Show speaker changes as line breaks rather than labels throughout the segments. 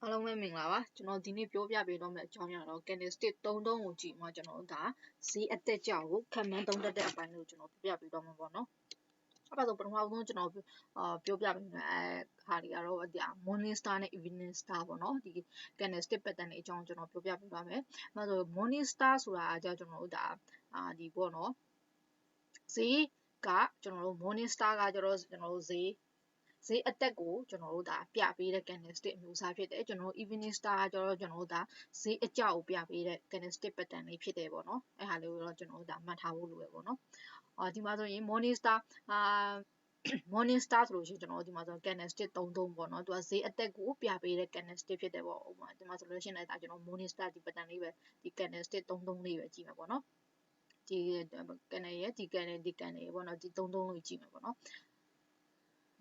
အားလုံးပဲမင်္ဂလာပါကျွန်တော်ဒီနေ့ပြောပြပေးတော့မယ့်အကြောင်းအရာတော့ candlestick 3သုံးကိုကြည့်မှကျွန်တော်ဒါဈေးအသက်ကြောက်ကိုခံမှန်းသုံးသက်တဲ့အပိုင်းလို့ကျွန်တော်ပြောပြပေးတော့မှာပေါ့နော်အဲ့ဒါဆိုပထမဆုံးကျွန်တော်ပြောပြပေးမယ်ခါတွေကတော့ဒီ morning star နဲ့ evening star ပေါ့နော်ဒီ candlestick pattern တွေအကြောင်းကျွန်တော်ပြောပြပေးပါမယ်အဲ့ဒါဆို morning star ဆိုတာအကြောင်းကျွန်တော်တို့ဒါဒီပေါ့နော်ဈေးကကျွန်တော်တို့ morning star ကကျွန်တော်တို့ဈေးအတက်ကိုကျွန်တော်တို့ဒါပြပေးတဲ့ candlestick အမျိုးအစားဖြစ်တယ်ကျွန်တော်တို့ evening star ကျတော့ကျွန်တော်တို့ဒါဈေးအကြောက်ကိုပြပေးတဲ့ candlestick pattern လေးဖြစ်တယ်ပေါ့နော်အဲ့ဟာလေးကိုတော့ကျွန်တော်တို့ဒါမှတ်ထားဖို့လိုပဲပေါ့နော်ဒီမှာဆိုရင် morning star morning star ဆိုလို့ရှိရင်ကျွန်တော်တို့ဒီမှာဆို candlestick 3သုံးပေါ့နော်သူကဈေးအတက်ကိုပြပေးတဲ့ candlestick ဖြစ်တယ်ပေါ့ဥပမာဒီမှာဆိုလို့ရှိရင်လည်းဒါကျွန်တော် morning star ဒီ pattern လေးပဲဒီ candlestick 3သုံးလေးပဲကြည့်မှာပေါ့နော်ဒီ candle ရဲ့ဒီ candle ဒီ candle ပေါ့နော်ဒီ3သုံးလေးကြည့်မှာပေါ့နော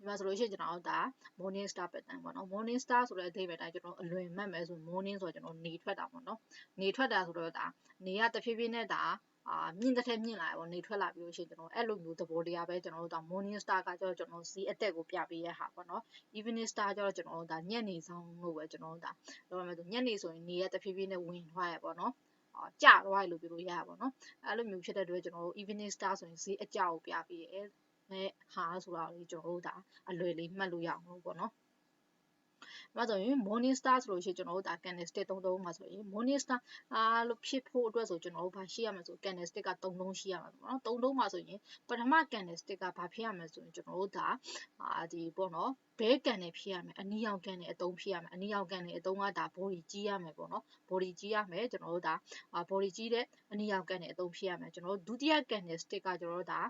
်ဒီမှာဆိုလို့ရှိရင်ကျွန်တော်တို့ဒါ morning star pattern ပေါ့နော် morning star ဆိုတဲ့အဓိပ္ပာယ်တိုင်းကျွန်တော်အလွယ်မှတ်မယ်ဆို morning ဆိုတော့ကျွန်တော်နေထွက်တာပေါ့နော်နေထွက်တာဆိုတော့ဒါနေကတဖြည်းဖြည်းနဲ့ဒါမြင့်တဲ့ထက်မြင့်လာတယ်ပေါ့နေထွက်လာပြီးလို့ရှိရင်ကျွန်တော်အဲ့လိုမျိုးသဘောတရားပဲကျွန်တော်တို့ဒါ morning star ကကျတော့ကျွန်တော်ဈေးအတက်ကိုပြပေးရဟာပေါ့နော် evening star ကျတော့ကျွန်တော်တို့ဒါညနေဆောင်လို့ပဲကျွန်တော်တို့ဒါပြောရမယ်ဆိုညနေဆိုရင်နေကတဖြည်းဖြည်းနဲ့ဝင်ထွက်ရပေါ့နော်ကြသွားရလို့ပြောလို့ရပါပေါ့နော်အဲ့လိုမျိုးဖြစ်တဲ့အတွက်ကျွန်တော်တို့ evening star ဆိုရင်ဈေးအကြောက်ကိုပြပေးရဲနဲ့ဟာဆိုတာလေးကျွန်တော်တို့ဒါအလွယ်လေးမှတ်လို့ရအောင်လို့ပေါ့နော်။ဒါဆိုရင် morning star ဆိုလို့ရှိရင်ကျွန်တော်တို့ဒါ candlestick 3သုံးမှာဆိုရင် morning star လို့ဖြစ်ဖို့အတွက်ဆိုကျွန်တော်တို့ဘာရှိရမလဲဆို candlestick က3သုံးရှိရမှာပေါ့နော်။3သုံးမှာဆိုရင်ပထမ candlestick ကဘာဖြစ်ရမလဲဆိုရင်ကျွန်တော်တို့ဒါဒီပေါ့နော်ဘဲကန်နေဖြစ်ရမယ်အနီရောင်ကန်နေအတုံးဖြစ်ရမယ်အနီရောင်ကန်နေအတုံးကဒါ body ကြီးရမယ်ပေါ့နော် body ကြီးရမယ်ကျွန်တော်တို့ဒါ body ကြီးတဲ့အနီရောင်ကန်နေအတုံးဖြစ်ရမယ်ကျွန်တော်တို့ဒုတိယ candlestick ကကျွန်တော်တို့ဒါ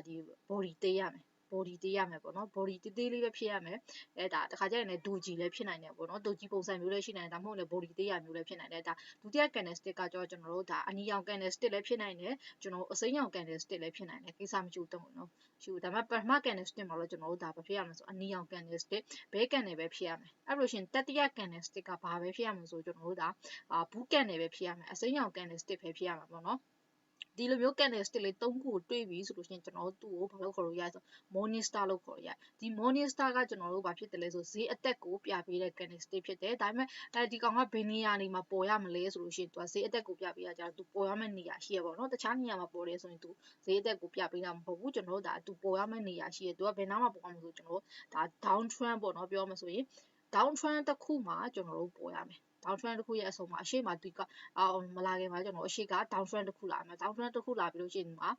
ဒီ body သေးရမယ်body သေးရမယ်ပေါ့နော် body သေးသေးလေးပဲဖြစ်ရမယ်ဒါတခါကျရင်လည်းဒူကြီးလည်းဖြစ်နိုင်တယ်ပေါ့နော်ဒူကြီးပုံစံမျိုးလည်းရှိနိုင်တယ်ဒါမှမဟုတ်လည်း body သေးရမျိုးလည်းဖြစ်နိုင်တယ်ဒါဒုတိယ candlestick ကကျွန်တော်တို့ဒါအနီရောင် candlestick လည်းဖြစ်နိုင်တယ်ကျွန်တော်အစိမ်းရောင် candlestick လည်းဖြစ်နိုင်တယ်ကိစ္စမရှိဘူးတော့နော်ရှိဘူးဒါပေမဲ့ပထမ candlestick မှာတော့ကျွန်တော်တို့ဒါဘာဖြစ်ရမလဲဆိုအနီရောင် candlestick ဘဲကန်နေပဲဖြစ်ရမယ်အဲ့လိုရှင်တတိယ candlestick ကဘာပဲဖြစ်ရမလဲဆိုကျွန်တော်တို့ဒါဘူးကန်နေပဲဖြစ်ရမယ်အစိမ်းရောင် candlestick ပဲဖြစ်ရမှာပေါ့နော်ဒီလိုမျိုး candlestick လေး3ခုကိုတွေ့ပြီဆိုလို့ရှိရင်ကျွန်တော်တို့သူ့ကိုဘာလို့ခေါ်လို့ရလဲဆို morning star လို့ခေါ်ရဒီ morning star ကကျွန်တော်တို့ဘာဖြစ်တယ်လဲဆိုဈေးအတက်ကိုပြပေးတဲ့ candlestick ဖြစ်တယ်ဒါပေမဲ့ဒီကောင်ကဘယ်နေရာနေမှာပေါ်ရမလဲဆိုလို့ရှိရင်သူကဈေးအတက်ကိုပြပေးရကြတော့သူပေါ်ရမယ့်နေရာရှိရပါတော့တခြားနေရာမှာပေါ်တယ်ဆိုရင်သူဈေးအတက်ကိုပြပေးတာမဟုတ်ဘူးကျွန်တော်တို့ဒါသူပေါ်ရမယ့်နေရာရှိရသူကဘယ်နားမှာပေါ်ရမလဲဆိုကျွန်တော်တို့ဒါ down trend ပေါ့နော်ပြောမှဆိုရင် down trend တစ်ခုမှာကျွန်တော်တို့ပေါ်ရမယ်down trend တစ်ခုရဲ့အဆုံးမှာအရှိမဒီကမလာခင်မှာကျွန်တော်အရှိက down trend တစ်ခုလာမယ် down trend တစ်ခုလာပြီးလို့ရှိရင်ဒီမှာ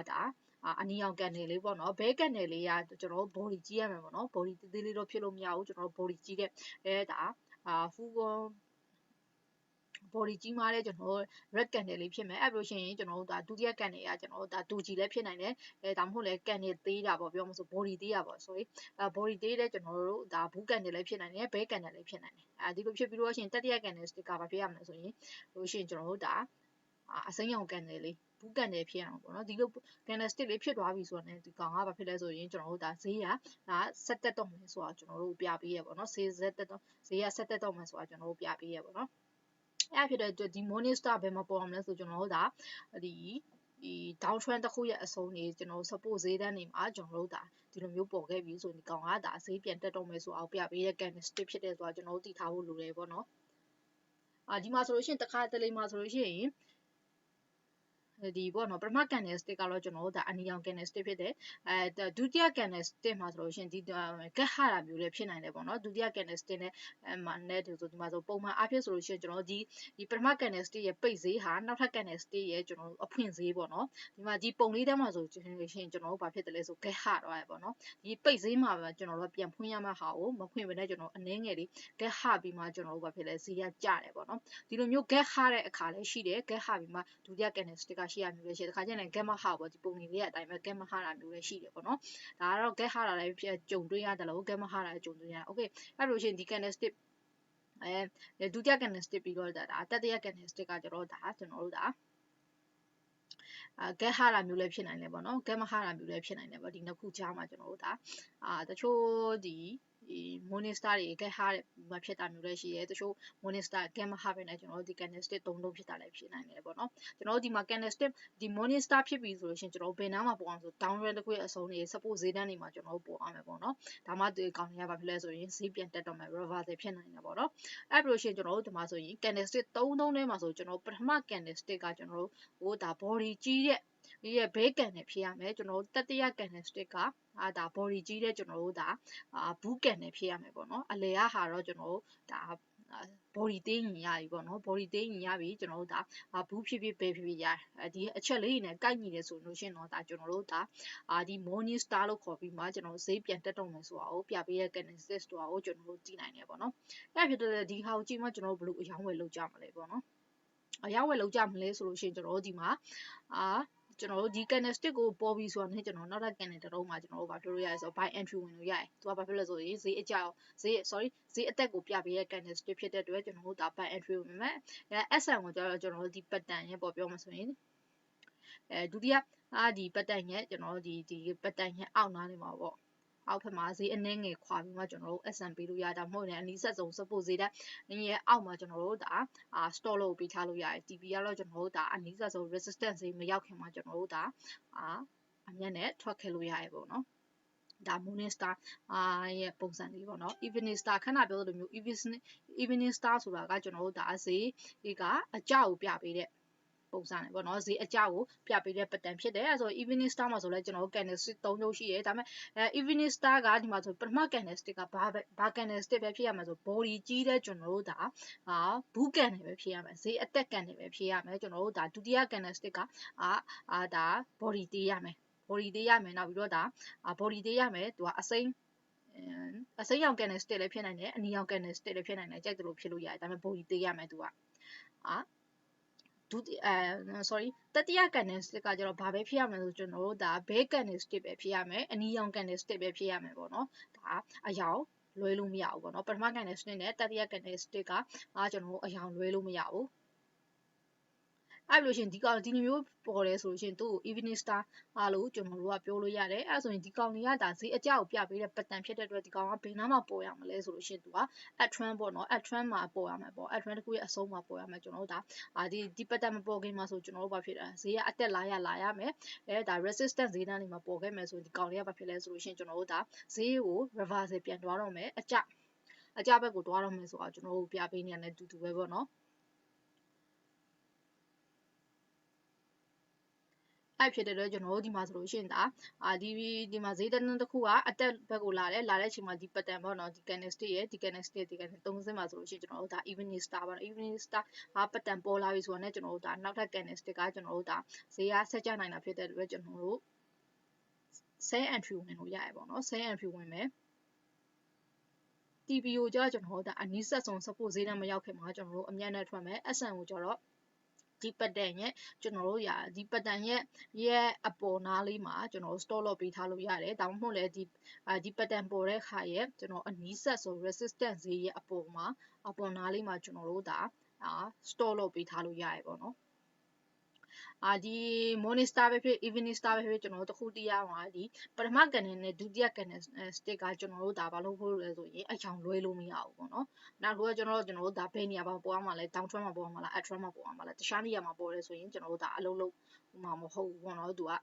ဒါအနီရောင်ကန်နေလေးပေါ့နော်ဘဲကန်နေလေးကကျွန်တော်တို့ body ကြီးရမယ်ပေါ့နော် body သေးသေးလေးတော့ဖြစ်လို့မရဘူးကျွန်တော်တို့ body ကြီးတဲ့ဒါfull body ကြီးမားတဲ့ကျွန်တော်တို့ red candle လေးဖြစ်မယ်အဲ့လိုရှင်ကျွန်တော်တို့ဒါဒုတိယ candle ကကျွန်တော်တို့ဒါဒူကြီးလည်းဖြစ်နိုင်တယ်ဒါမှမဟုတ်လည်း candle သေးတာပေါ့ပြောမှဆို body သေးတာပေါ့ sorry body သေးတဲ့ကျွန်တော်တို့ဒါဘူး candle လည်းဖြစ်နိုင်တယ်ဘဲ candle လည်းဖြစ်နိုင်တယ်ဒီလိုဖြစ်ပြီးတော့ရှင်တတိယ candle stick ကဘာဖြစ်ရမလဲဆိုရင်လို့ရှင်ကျွန်တော်တို့ဒါအစိမ်းရောင် candle လေးဘူးကန်တယ်ဖြစ်အောင်ပေါ့နော်ဒီလို candlestick လေးဖြစ်သွားပြီဆိုတော့ねဒီကောင်ကဘာဖြစ်လဲဆိုရင်ကျွန်တော်တို့ဒါဈေးကဆက်တက်တော့မယ်ဆိုတာကျွန်တော်တို့ပြပေးရပေါ့နော်ဈေးကဆက်တက်တော့မယ်ဆိုတာကျွန်တော်တို့ပြပေးရပေါ့နော်အဲ့ဖြစ်တဲ့ဒီ morning star ဘယ်မှာပေါ်အောင်လဲဆိုကျွန်တော်တို့ဒါဒီ down trend တစ်ခုရဲ့အဆုံးနေကျွန်တော်တို့ support ဈေးတန်းနေမှာကျွန်တော်တို့ဒါဒီလိုမျိုးပေါ်ခဲ့ပြီဆိုဒီကောင်ကဒါဈေးပြန်တက်တော့မယ်ဆိုအောင်ပြပေးတဲ့ candlestick ဖြစ်တယ်ဆိုတာကျွန်တော်တို့သိထားဖို့လိုတယ်ပေါ့နော်ဒီမှာဆိုလို့ရှိရင်တစ်ခါတလေမှာဆိုလို့ရှိရင်ဒီပေါ့နော်ပထမ candlestick ကတော့ကျွန်တော်တို့ဒါအနီရောင် candlestick ဖြစ်တယ်ဒုတိယ candlestick မှာဆိုလို့ရှိရင်ဒီကက်ဟာတာမျိုးလည်းဖြစ်နိုင်တယ်ပေါ့နော်ဒုတိယ candlestick နဲ့ဒီဆိုဒီမှာဆိုပုံမှန်အားဖြင့်ဆိုလို့ရှိရင်ကျွန်တော်ဒီပထမ candlestick ရဲ့ပိတ်ဈေးဟာနောက်ထပ် candlestick ရဲ့ကျွန်တော်တို့အဖွင့်ဈေးပေါ့နော်ဒီမှာဒီပုံလေးထဲမှာဆိုရှင်ကျွန်တော်တို့ဘာဖြစ်တယ်လဲဆိုကက်ဟာတော့ရပေါ့နော်ဒီပိတ်ဈေးမှာပဲကျွန်တော်တို့ပြန်ဖွင့်ရမှာဟာကိုမဖွင့်ဘဲနဲ့ကျွန်တော်အနည်းငယ်လေးကက်ဟာပြီးမှကျွန်တော်တို့ဘာဖြစ်လဲဈေးကကျတယ်ပေါ့နော်ဒီလိုမျိုးကက်ဟာတဲ့အခါလည်းရှိတယ်ကက်ဟာပြီးမှဒုတိယ candlestick ကရှိရမျိုးလည်းရှိတယ်တခါကျရင် get မဟာပေါ့ဒီပုံနေလေးအတိုင်းပဲ get မဟာတာမျိုးလည်းရှိတယ်ပေါ့နော်ဒါကတော့ get ဟာတာလည်းကြုံတွေ့ရတယ်လို့ get မဟာတာလည်းကြုံတွေ့ရတယ် okay အဲ့လိုရှင်ဒီ candlestick ဒုတိယ candlestick ပြီးတော့ဒါတတိယ candlestick ကကျတော့ဒါကျွန်တော်တို့ဒါget ဟာတာမျိုးလည်းဖြစ်နိုင်တယ်ပေါ့နော် get မဟာတာမျိုးလည်းဖြစ်နိုင်တယ်ပေါ့ဒီနှစ်ခုကြားမှာကျွန်တော်တို့ဒါတချို့ဒီ Morningstar တွေကဟားမဖြစ်တာမျိုးလည်းရှိတယ်တချို့ Morningstar ကမဟာပဲနဲ့ကျွန်တော်တို့ဒီ candlestick 3လုံးဖြစ်တာလည်းဖြစ်နိုင်တယ်ပေါ့နော်ကျွန်တော်တို့ဒီမှာ candlestick ဒီ Morningstar ဖြစ်ပြီဆိုလို့ရှိရင်ကျွန်တော်တို့ဘယ်နားမှာပေါ်အောင်ဆို down trend တစ်ခုရဲ့အဆုံးနေ support ဈေးတန်းတွေမှာကျွန်တော်တို့ပေါ်အောင်မယ်ပေါ့နော်ဒါမှဒီကောင်တွေကဘာဖြစ်လဲဆိုရင်ဈေးပြန်တက်တော့မယ် reversal ဖြစ်နိုင်တယ်ပေါ့နော်အဲ့ပြီးလို့ရှိရင်ကျွန်တော်တို့ဒီမှာဆိုရင် candlestick 3လုံးထဲမှာဆိုကျွန်တော်ပထမ candlestick ကကျွန်တော်တို့ဟိုဒါ body ကြီးတဲ့ဒီရဲ့ဘေးကန်နဲ့ဖြစ်ရမယ်ကျွန်တော်တို့တတိယ candlestick ကဒါ body ကြီးတဲ့ကျွန်တော်တို့ဒါဘူးကန်နဲ့ဖြစ်ရမယ်ပေါ့နော်အလဲကဟာတော့ကျွန်တော်တို့ဒါ body သေးရင်ရပြီပေါ့နော် body သေးရင်ရပြီကျွန်တော်တို့ဒါဘူးဖြစ်ဖြစ်ဘေးဖြစ်ဖြစ်ရတယ်ဒီအချက်လေးတွေနဲ့ကိုက်ညီတယ်ဆိုလို့ရှိရင်တော့ဒါကျွန်တော်တို့ဒါဒီ morning star လို့ခေါ်ပြီးမှကျွန်တော်ဈေးပြန်တက်တော့မယ်ဆိုတာကိုပြပေးတဲ့ candlestick ဆိုတာကိုကျွန်တော်တို့ကြည့်နိုင်တယ်ပေါ့နော်အဲ့ဖြစ်တဲ့ဒီဟာကိုကြည့်မှကျွန်တော်တို့ဘယ်လိုအယောင်းဝယ်လုပ်ကြမလဲပေါ့နော်အယောင်းဝယ်လုပ်ကြမလဲဆိုလို့ရှိရင်ကျွန်တော်တို့ဒီမှာကျွန်တော်တို့ဒီ candlestick ကိုပေါ်ပြီးဆိုတာနဲ့ကျွန်တော်နောက်ထပ် candle တစ်လုံးမှာကျွန်တော်တို့ဘာပြောလို့ရလဲဆိုတော့ buy entry ဝင်လို့ရတယ်သူကဘာဖြစ်လဲဆိုရင်ဈေးအကြောက်ဈေးအသက်ကိုပြပေးတဲ့ candlestick ဖြစ်တဲ့အတွက်ကျွန်တော်တို့ဒါ buy entry ဝင်မယ်SN ကိုကျတော့ကျွန်တော်တို့ဒီ pattern ရဲ့ပေါ်ပြောမှာဆိုရင်ဒုတိယဒီ pattern ရဲ့ကျွန်တော်တို့ဒီ pattern ရဲ့အောက်နားနေမှာပေါ့အောက်ဖက်မှာဈေးအနှဲငယ်ခွာပြီးမှကျွန်တော်တို့ SN ပေးလို့ရတာမဟုတ်ရင်အနည်းဆက်ဆုံး support ဈေးတက်ရဲ့အောက်မှာကျွန်တော်တို့ဒါstore လို့ပေးထားလို့ရတယ် TP ကတော့ကျွန်တော်တို့ဒါအနည်းဆက်ဆုံး resistance ဈေးမရောက်ခင်မှာကျွန်တော်တို့ဒါအမြတ်နဲ့ထွက်ခဲ့လို့ရတယ်ပေါ့နော်ဒါ morning star ရဲ့ပုံစံလေးပေါ့နော် evening star ခဏပြောသလိုမျိုး evening star ဆိုတာကကျွန်တော်တို့ဒါဈေးကအကြောက်ကိုပြပေးတဲ့ပုံစံနဲ့ပေါ့နော်ဈေးအကြောက်ကိုပြပေးတဲ့ pattern ဖြစ်တယ်အဲဆို evening star မှာဆိုလဲကျွန်တော်တို့ candlestick 3လုံးရှိတယ်ဒါပေမဲ့evening star ကဒီမှာဆိုပထမ candlestick ကဘာ candlestick ပဲဖြစ်ရမှာဆို body ကြီးတဲ့ကျွန်တော်တို့ဒါဘူးကန်နေပဲဖြစ်ရမယ်ဈေးအသက်ကန်နေပဲဖြစ်ရမယ်ကျွန်တော်တို့ဒါဒုတိယ candlestick ကဒါ body သေးရမယ် body သေးရမယ်နောက်ပြီးတော့ဒါ body သေးရမယ်သူကအစိမ်းရောင် candlestick လည်းဖြစ်နိုင်တယ်အနီရောင် candlestick လည်းဖြစ်နိုင်တယ်ကြိုက်တယ်လို့ဖြစ်လို့ရတယ်ဒါပေမဲ့ body သေးရမယ်သူကတတိယ candlestick ကကျတော့ဘာပဲဖြစ်ရမလဲဆိုကျွန်တော်တို့ဒါ bear candlestick ပဲဖြစ်ရမယ်အနီရောင် candlestick ပဲဖြစ်ရမယ်ပေါ့နော်ဒါအယောင်လွဲလို့မရဘူးပေါ့နော်ပထမ candlestick နဲ့တတိယ candlestick ကကျွန်တော်တို့အယောင်လွဲလို့မရဘူးအဲ့လိုရှင်ဒီကောင်ဒီမျိုးပေါ်တယ်ဆိုလို့ရှင်သူ့ကို evening star လို့ကျွန်တော်တို့ကပြောလို့ရတယ်အဲ့ဆိုရင်ဒီကောင်တွေကဒါဈေးအကြောက်ပြပေးတဲ့ pattern ဖြစ်တဲ့အတွက်ဒီကောင်ကဘယ်နားမှာပေါ်ရမလဲဆိုလို့ရှင်သူက at trend ပေါ့နော် at trend မှာပေါ်ရမှာပေါ့ at trend တစ်ခုရဲ့အဆုံးမှာပေါ်ရမှာကျွန်တော်တို့ဒါဒီ pattern မပေါ်ခင်မှာဆိုကျွန်တော်တို့ဘာဖြစ်တာဈေးကအတက်လာရမယ်ဒါ resistance ဈေးတန်းတွေမှာပေါ်ခဲ့မယ်ဆိုရင်ဒီကောင်တွေကဘာဖြစ်လဲဆိုလို့ရှင်ကျွန်တော်တို့ဒါဈေးကို reversal ပြန်သွားတော့မယ်အကျဘက်ကိုသွားတော့မယ်ဆိုတာကျွန်တော်တို့ပြပေးနေရတယ်တူတူပဲပေါ့နော်အဲ့ဖြစ်တဲ့အတွက်ကျွန်တော်တို့ဒီမှာဆိုလို့ရှိရင်ဒါဒီမှာဈေးတန်းတစ်ခုကအတက်ဘက်ကိုလာတဲ့အချိန်မှာဒီ pattern ပေါ့နော်ဒီ candlestick ရဲ့ဒီ candlestick သုံးစင်းမှာဆိုလို့ရှိရင်ကျွန်တော်တို့ဒါ evening star ပေါ့နော် evening star pattern ပေါ်လာပြီဆိုတော့ねကျွန်တော်တို့ဒါနောက်ထပ် candlestick ကကျွန်တော်တို့ဒါဈေးကဆက်ကျနိုင်တာဖြစ်တဲ့အတွက်ကျွန်တော်တို့ sell entry ဝင်လို့ရတယ်ပေါ့နော် sell entry ဝင်မယ် TP ကိုကျွန်တော်တို့ဒါအနည်းဆက်ဆုံး support ဈေးတန်းမရောက်ခင်မှာကျွန်တော်တို့အမြတ်နဲ့ထွက်မယ် SN ကိုကျတော့ဒီ pattern ရဲ့ကျွန်တော်တို့ဒီ pattern ရဲ့အပေါ်နားလေးမှာကျွန်တော်တို့ store lot ပေးထားလို့ရတယ်ဒါမှမဟုတ်လည်းဒီ pattern ပေါ်တဲ့ခါရဲ့ကျွန်တော်အနီးဆက်ဆုံး resistance ဈေးရဲ့အပေါ်နားလေးမှာကျွန်တော်တို့ဒါstore lot ပေးထားလို့ရတယ်ပေါ့နော်ဒီ morning star ပဲဖြစ် evening star ပဲဖြစ်ကျွန်တော်တို့တစ်ခုတည်းရမှာဒီပထမ candle နဲ့ဒုတိယ candlestick ကကျွန်တော်တို့ဒါဘာလို့ဖို့လဲဆိုရင်အချောင်လွဲလို့မရဘူးပေါ့နော်နောက်တစ်ခုကကျွန်တော်တို့ဒါဘယ်နေရာမှာပေါ်အောင်မလဲ down trend မှာပေါ်အောင်မလား up trend မှာပေါ်အောင်မလားတခြားနေရာမှာပေါ်လဲဆိုရင်ကျွန်တော်တို့ဒါအလုံးလုံးမှာမဟုတ်ဘူးပေါ့နော်သူက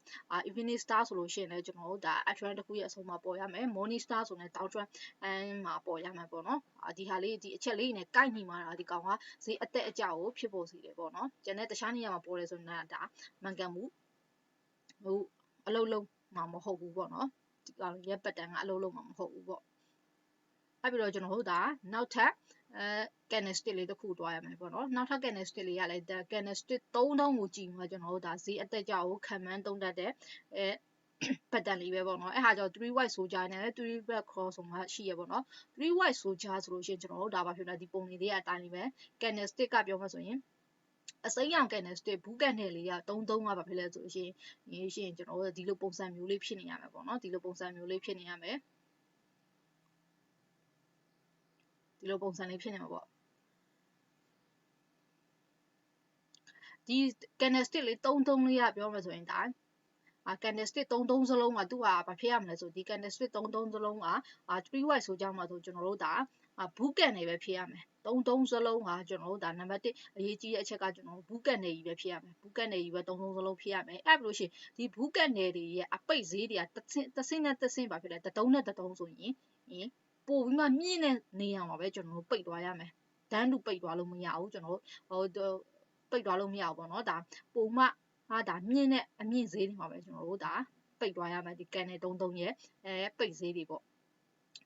evening star ဆိုလို့ရှိရင်လည်းကျွန်တော်တို့ဒါ up trend တစ်ခုရဲ့အဆုံးမှာပေါ်ရမယ် morning star ဆိုရင် down trend မှာပေါ်ရမယ်ပေါ့နော်ဒီဟာလေးဒီအချက်လေးနဲ့ကိုက်ညီမှာဒီကောင်ကဈေးအသက်အကျကိုဖြစ်ပေါ်စေတယ်ပေါ့နော်ကျန်တဲ့တခြားနေရာမှာပေါ်လဲဆိုရင်ဒါမှန်ကန်မှုအလုံးလုံးမှာမဟုတ်ဘူးပေါ့နော်ဒီကောင်ရဲ့ pattern ကအလုံးလုံးမှာမဟုတ်ဘူးပေါ့အဲ့ပြီးတော့ကျွန်တော်တို့ဒါနောက်ထပ်candlestick လေးတစ်ခုတွားရမယ်ပေါ့နော်နောက်ထပ် candlestick လေးကလည်း candlestick 3လုံးကိုကြည့်မှာကျွန်တော်တို့ဒါဈေးအသက်ကြောကိုခံမှန်းသုံးတတ်တဲ့pattern လေးပဲပေါ့နော်အဲ့ဟာကြောင့်3 white soldier နဲ့3 black cross ဆိုတာရှိရပေါ့နော်3 white soldier ဆိုလို့ရှိရင်ကျွန်တော်တို့ဒါဘာဖြစ်လဲဒီပုံလေးအတိုင်းလေးပဲ candlestick ကပြောမှဆိုရင်အစိမ်းရောင် candlestick ဘူးကန်နယ်လေးက3ကဘာဖြစ်လဲဆိုလို့ရှိရင်ကျွန်တော်တို့ဒီလိုပုံစံမျိုးလေးဖြစ်နေရမယ်ပေါ့နော်ဒီလိုပုံစံမျိုးလေးဖြစ်နေရမယ်ဒီလိုပုံစံလေးဖြစ်နေမှာပေါ့ဒီ candlestick လေး3လေးကပြောမှဆိုရင်ဒါ candlestick 3 စလုံးကသူ့ဟာဘာဖြစ်ရမလဲဆိုဒီ candlestick 3 စလုံးက3 white ဆိုကြမှာဆိုကျွန်တော်တို့ဒါဘူးကန်နေပဲဖြစ်ရမယ်3 စလုံးကကျွန်တော်တို့ဒါနံပါတ်1အရေးကြီးတဲ့အချက်ကကျွန်တော်ဘူးကန်နေကြီးပဲဖြစ်ရမယ်ဘူးကန်နေကြီးပဲ3 စလုံးဖြစ်ရမယ်အဲ့လိုရှိဒီဘူးကန်နေတွေရဲ့အပိတ်ဈေးတွေကတစ်ဆင့်နဲ့တစ်ဆင့်ဘာဖြစ်လဲတတုံးနဲ့တတုံးဆိုရင်ပို့ပြီးမှမြင့်တဲ့နေရာမှာပဲကျွန်တော်တို့ပိတ်သွားရမယ်တန်းတူပိတ်သွားလို့မရဘူးကျွန်တော်တို့ပိတ်သွားလို့မရဘူးပေါ့နော်ဒါပုံမှဒါမြင့်တဲ့အမြင့်ဈေးတွေမှာပဲကျွန်တော်တို့ဒါပိတ်သွားရမယ်ဒီကန်နေ33ရဲ့ပိတ်ဈေးတွေပေါ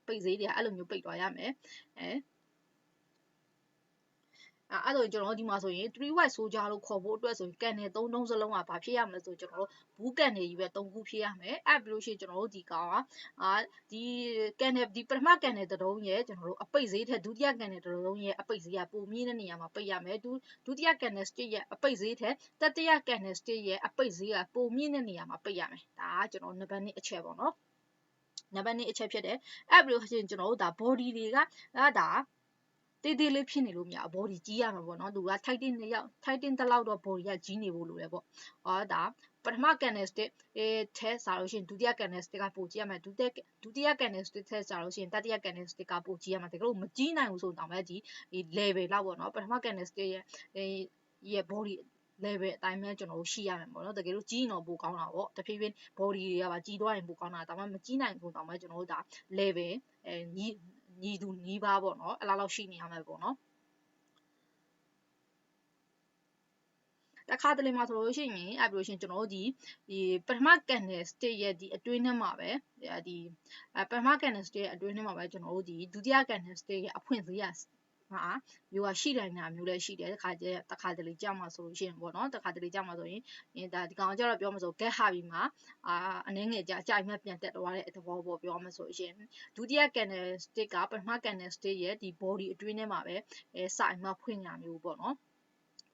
့ပိတ်ဈေးတွေကအဲ့လိုမျိုးပိတ်သွားရမယ်အဲ့လိုကျွန်တော်ဒီမှာဆိုရင်3 white soldier လို့ခေါ်ဖို့အတွက်ဆိုရင်ကန်နေ3 စလုံးကဘာဖြစ်ရမလဲဆိုကျွန်တော်တို့ဘူးကန်နေကြီးပဲ3ခုဖြစ်ရမယ်အဲ့ပြီးလို့ရှိရင်ကျွန်တော်တို့ဒီကောင်ကဒီကန်နေဒီပထမကန်နေတုံးရဲ့ကျွန်တော်တို့အပိတ်ဈေးထက်ဒုတိယကန်နေတုံးရဲ့အပိတ်ဈေးကပိုမြင့်တဲ့နေရာမှာပိတ်ရမယ်ဒုတိယကန်နေ stick ရဲ့အပိတ်ဈေးထက်တတိယကန်နေ stick ရဲ့အပိတ်ဈေးကပိုမြင့်တဲ့နေရာမှာပိတ်ရမယ်ဒါကကျွန်တော်နံပါတ်1အချက်ပေါ့နော်နံပါတ်2အချက်ဖြစ်တယ်အဲ့ပြီးလို့ရှိရင်ကျွန်တော်တို့ဒါ body တွေကဒါတေးသေးလေးဖြစ်နေလို့မရဘူး body ကြီးရမှာပေါ့နော်သူက tighten တလောက်တော့ body ကကြီးနေဖို့လိုတယ်ပေါ့ဒါပထမ candlestick ထဲစားလို့ရှိရင်ဒုတိယ candlestick ကပိုကြီးရမယ်ဒုတိယ candlestick ထဲစားလို့ရှိရင်တတိယ candlestick ကပိုကြီးရမှာတကယ်လို့မကြီးနိုင်ဘူးဆိုတော့မှဒီ level လောက်ပေါ့နော်ပထမ candlestick ရဲ့ body level အတိုင်းပဲကျွန်တော်တို့ရှိရမယ်ပေါ့နော်တကယ်လို့ကြီးရင်တော့ပိုကောင်းတာပေါ့တဖြည်းဖြည်း body တွေကပါကြီးသွားရင်ပိုကောင်းတာဒါမှမကြီးနိုင်ဘူးတော့မှကျွန်တော်တို့ဒါ level ညီသူညီးပါပေါ့နော်အဲ့လောက်ရှိနေရမယ်ပေါ့နော်တခါတလေမှာဆိုလို့ရှိရင်အဲ့လိုရှင်ကျွန်တော်တို့ဒီပထမ candlestick ရဲ့ဒီအတွင်းထဲမှာပဲဒီပထမ candlestick ရဲ့အတွင်းထဲမှာပဲကျွန်တော်တို့ဒီဒုတိယ candlestick ရဲ့အဖွင့်ဈေးရမျိုးကရှိတိုင်းတာမျိုးလည်းရှိတယ်တခါတလေကြောက်မှာဆိုလို့ရှိရင်ပေါ့နော်တခါတလေကြောက်မှာဆိုရင်ဒါဒီကောင်ကြောက်တော့ပြောမှာဆို get ဟာပြီးမှာအနည်းငယ်ကြာမှပြန်တက်သွားတဲ့သဘောပေါ့ပြောမှာဆိုရှင်ဒုတိယ candlestick ကပထမ candlestick ရဲ့ဒီ body အတွင်းထဲမှာပဲစိုင်မှဖွင့်ရမျိုးပေါ့နော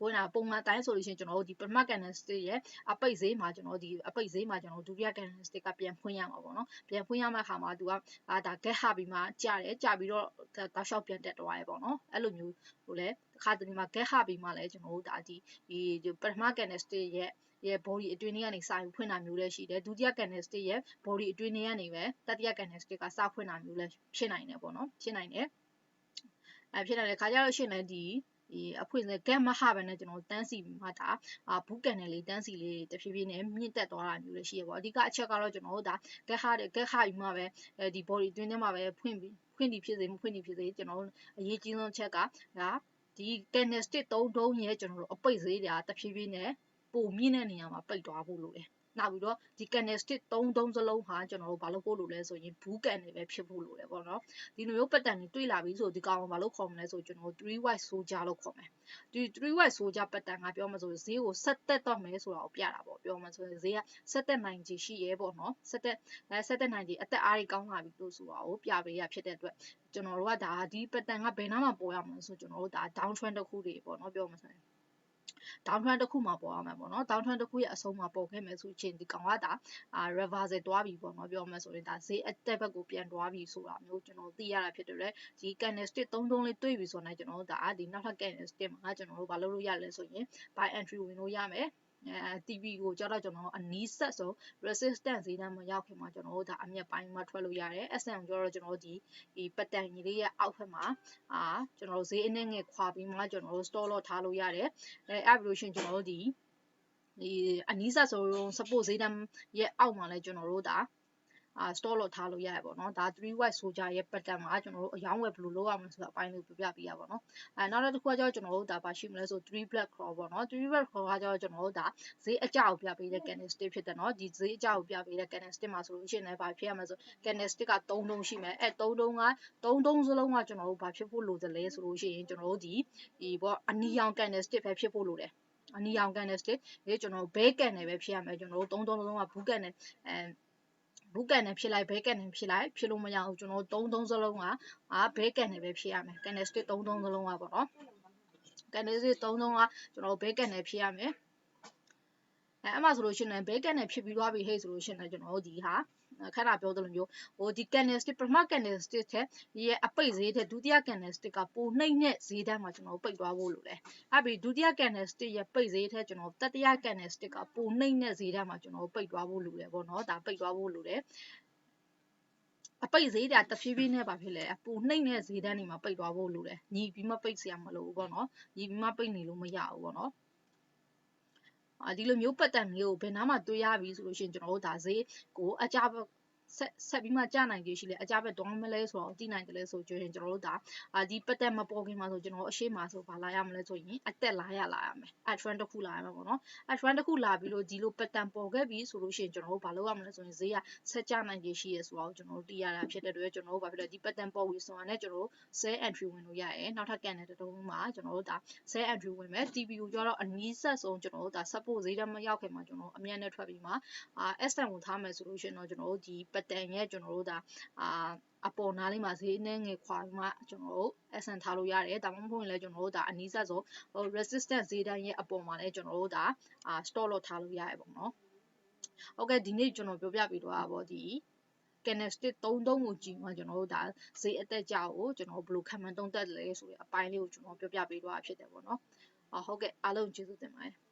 ်ဝင်တာပုံမှန်တိုင်းဆိုလို့ရှိရင်ကျွန်တော်တို့ဒီပထမ candlestick ရဲ့အပိတ်ဈေးမှာကျွန်တော်ဒီအပိတ်ဈေးမှာကျွန်တော်ဒုတိယ candlestick ကပြန်ဖွင့်ရမှာပေါ့နော်ပြန်ဖွင့်ရမယ့်အခါမှာသူကဒါ get ဟာပြီးမှကြာပြီးတော့တောက်လျှောက်ပြန်တက်သွားရပေါ့နော်အဲ့လိုမျိုးဟိုလေတစ်ခါတလေမှာ get ဟာပြီးမှလည်းကျွန်တော်တို့ဒါဒီပထမ candlestick ရဲ့ body အတွင်းထဲကနေစာယူဖွင့်တာမျိုးလည်းရှိတယ်ဒုတိယ candlestick ရဲ့ body အတွင်းထဲကနေပဲတတိယ candlestick ကစဖွင့်တာမျိုးလည်းဖြစ်နိုင်တယ်ပေါ့နော်ဖြစ်နိုင်တယ်ဖြစ်နိုင်တဲ့ခါကျတော့ရှင်လည်းဒီအဖွင့်စ get မဟာပဲနဲ့ကျွန်တော်တန်းစီပြီးမှဒါဘူးကန်နယ်လေးတန်းစီလေးတဖြည်းဖြည်းနဲ့မြင့်တက်သွားတာမျိုးလည်းရှိရပေါ့အဓိကအချက်ကတော့ကျွန်တော်တို့ဒါ get ဟာပြီးမှပဲဒီ body အတွင်းထဲမှာပဲဖွင့်ပြီးဖြစ်စေမဖွင့်ပြီးဖြစ်စေကျွန်တော်တို့အရေးကြီးဆုံးအချက်ကဒါဒီ candlestick 3 ရဲ့ကျွန်တော်တို့အပိတ်ဈေးတွေကတဖြည်းဖြည်းနဲ့ပိုမြင့်တဲ့နေရာမှာပိတ်သွားဖို့လိုတယ်နောက်ပြီးတော့ဒီ candlestick 3 စလုံးဟာကျွန်တော်တို့ဘာလို့ပို့လို့လဲဆိုရင်ဘူးကန်နေပဲဖြစ်ဖို့လိုတယ်ပေါ့နော်ဒီလိုမျိုး pattern တွေတွေ့လာပြီဆိုဒီကောင်ဘာလို့ခေါ်မလဲဆိုကျွန်တော်3 white soldier လို့ခေါ်မယ်ဒီ3 white soldier pattern ကပြောမှဆိုဈေးကိုဆက်တက်တော့မယ်ဆိုတာကိုပြတာပေါ့ပြောမှဆိုဈေးကဆက်တက်နိုင်ခြေရှိရဲပေါ့နော်ဆက်တက်နိုင်ခြေအသက်အားတွေကောင်းလာပြီလို့ဆိုတာကိုပြပေးရဖြစ်တဲ့အတွက်ကျွန်တော်တို့ကဒါဒီ pattern ကဘယ်နှမှာပေါ်ရမလဲဆိုကျွန်တော်တို့ဒါ down trend တစ်ခုတွေပေါ့နော်ပြောမှဆိုdown trend တစ်ခုမှာပေါ်ရမှာပေါ့နော် down trend တစ်ခုရဲ့အဆုံးမှာပေါ်ခဲ့မယ်ဆိုရင်ဒီကောင်ကဒါreversal တွားပြီပေါ့နော်ပြောမှဆိုရင်ဒါဈေးအတက်ဘက်ကိုပြန်တွားပြီဆိုတာမျိုးကျွန်တော်သိရတာဖြစ်တယ်လေဒီ candlestick 3 လေးတွေ့ပြီဆိုတော့ကျွန်တော်တို့ဒါဒီနောက်ထပ် candlestick မှာကျွန်တော်တို့ဘာလုပ်လို့ရလဲဆိုရင် buy entry ဝင်လို့ရမယ်TV ကိုကြတော့ကျွန်တော်အနီးဆက်ဆုံး resistance ဈေးတန်းမရောက်ခင်မှာကျွန်တော်တို့ဒါအမြတ်ပိုင်းမှာထွက်လို့ရတယ် SM ကြတော့ကျွန်တော်တို့ဒီ pattern ကြီးလေးရဲ့အောက်ဘက်မှာကျွန်တော်တို့ဈေးအနည်းငယ်ခွာပြီးမှကျွန်တော်တို့ store lot ထားလို့ရတယ်အဲ့လိုရှင်ကျွန်တော်တို့ဒီအနီးဆက်ဆုံး support ဈေးတန်းရဲ့အောက်မှာလည်းကျွန်တော်တို့ဒါ store လို့ထားလို့ရတယ်ပေါ့နော်ဒါ3 white soldier ရဲ့ pattern မှာကျွန်တော်တို့အယောင်းဝယ်ဘယ်လိုလုပ်ရမလဲဆိုတော့အပိုင်းလေးပြပြပေးရပါတော့နောက်တစ်ခုကကျတော့ကျွန်တော်တို့ဒါပါရှိမလဲဆို3 black cross ပေါ့နော်3 black cross ကကျတော့ကျွန်တော်တို့ဒါဈေးအကြောက်ပြပေးတဲ့ candlestick ဖြစ်တယ်နော်ဒီဈေးအကြောက်ပြပေးတဲ့ candlestick မှာဆိုလို့ရှိရင်လည်းဘာဖြစ်ရမလဲဆို candlestick က3 တုံးရှိမယ်3 တုံးစလုံးကကျွန်တော်တို့ဘာဖြစ်ဖို့လိုသလဲဆိုလို့ရှိရင်ကျွန်တော်တို့ဒီပေါ့အနီရောင် candlestick ပဲဖြစ်ဖို့လိုတယ်အနီရောင် candlestick ကျွန်တော်တို့ bear candle ပဲဖြစ်ရမယ်ကျွန်တော်တို့3 လုံးကဘူးကန်နဲ့ဘူးကန်နဲ့ဖြစ်လိုက်ဘဲကန်နဲ့ဖြစ်လိုက်ဖြစ်လို့မရဘူးကျွန်တော်3 စလုံးကဘဲကန်နဲ့ပဲဖြစ်ရမယ် candlestick 3 စလုံးကပေါ့နော် candlestick 3 လုံးကကျွန်တော်ဘဲကန်နဲ့ဖြစ်ရမယ်အဲ့မှာဆိုလို့ရှိရင်ဘဲကန်နဲ့ဖြစ်ပြီးသွားပြီဟဲ့ဆိုလို့ရှိရင်ကျွန်တော်တို့ဒီဟာ ခဏပြောသလိုမျိုးဟိုဒီ candlestick ပထမ candlestick ထက်ရဲ့အပိတ်ဈေးထက်ဒုတိယ candlestick ကပိုနှိမ့်တဲ့ဈေးတန်းမှာကျွန်တော်ပိတ်သွားဖို့လိုတယ်။အဲ့ပြီးဒုတိယ candlestick ရဲ့ပိတ်ဈေးထက်ကျွန်တော်တတိယ candlestick ကပိုနှိမ့်တဲ့ဈေးတန်းမှာကျွန်တော်ပိတ်သွားဖို့လိုတယ်ပေါ့နော်။ဒါပိတ်သွားဖို့လိုတယ်။အပိတ်ဈေးတဖြည်းဖြည်းနဲ့ပါဖြစ်လေအပူနှိမ့်တဲ့ဈေးတန်းတွေမှာပိတ်သွားဖို့လိုတယ်။ညီပြီးမှပိတ်စရာမလိုဘူးပေါ့နော်။ညီပြီးမှပိတ်နေလို့မရဘူးပေါ့နော်။ဒီလိုမျိုးပတ်တန်လေးကိုဘယ်နားမှာတွေ့ရပြီဆိုလို့ရှိရင်ကျွန်တော်တို့ဒါဈေးကိုအကြဆက်ပြီးမှကြာနိုင်ကြရှိလေအကြဘက်တော့မလဲဆိုတော့သိနိုင်တယ်လဲဆိုကြရင်ကျွန်တော်တို့ဒါဒီပတ်တက်မပေါ်ခင်မှာဆိုကျွန်တော်အရှိမဆိုဘာလာရမလဲဆိုရင်အတက်လာရမယ်အ trend တစ်ခုလာရမှာပေါ့နော်အ trend တစ်ခုလာပြီးလို့ဒီလိုပတ်တက်ပေါ်ခဲ့ပြီဆိုလို့ရှိရင်ကျွန်တော်တို့ဘာလုပ်ရမလဲဆိုရင်ဈေးကဆက်ကြနိုင်ကြရှိရဆိုတော့ကျွန်တော်တို့သိရတာဖြစ်တဲ့အတွက်ကျွန်တော်တို့ဘာဖြစ်လဲဒီပတ်တက်ပေါ်ပြီးဆိုတာနဲ့ကျွန်တော်တို့ sell entry ဝင်လို့ရတယ်နောက်ထပ် candle တစ်တုံးမှာကျွန်တော်တို့ဒါ sell entry ဝင်မယ် TP ကိုကျတော့အနည်းဆက်ဆုံးကျွန်တော်တို့ဒါ support ဈေးတန်းမရောက်ခင်မှာကျွန်တော်အမြတ်နဲ့ထွက်ပြီးမှS10 ကိုထားမယ်ဆိုလို့ရှိရင်တော့ကျွန်တော်တို့ဒီပတ်တက်ရဲ့ကျွန်တော်တို့ဒါအပေါ်နားလေးမှာဈေးနဲ့ငယ်ခွာမှကျွန်တော်တို့ SN ထားလို့ရတယ်ဒါမှမဟုတ်ရင်လည်းကျွန်တော်တို့ဒါအနည်းဆက်ဆုံးresistance ဈေးတန်းရဲ့အပေါ်မှာလည်းကျွန်တော်တို့ဒါstop loss ထားလို့ရတယ်ပေါ့နော်ဟုတ်ကဲ့ဒီနေ့ကျွန်တော်ပြောပြပေးတော့တာပေါ့ဒီ candlestick 3တုံးကိုကြည့်မှကျွန်တော်တို့ဒါဈေးအသက်ကြောက်ကိုကျွန်တော်ဘယ်လိုခံမှန်းသုံးသပ်လဲဆိုတဲ့အပိုင်းလေးကိုကျွန်တော်ပြောပြပေးတော့တာဖြစ်တယ်ပေါ့နော်ဟုတ်ကဲ့အားလုံးကျေးဇူးတင်ပါတယ်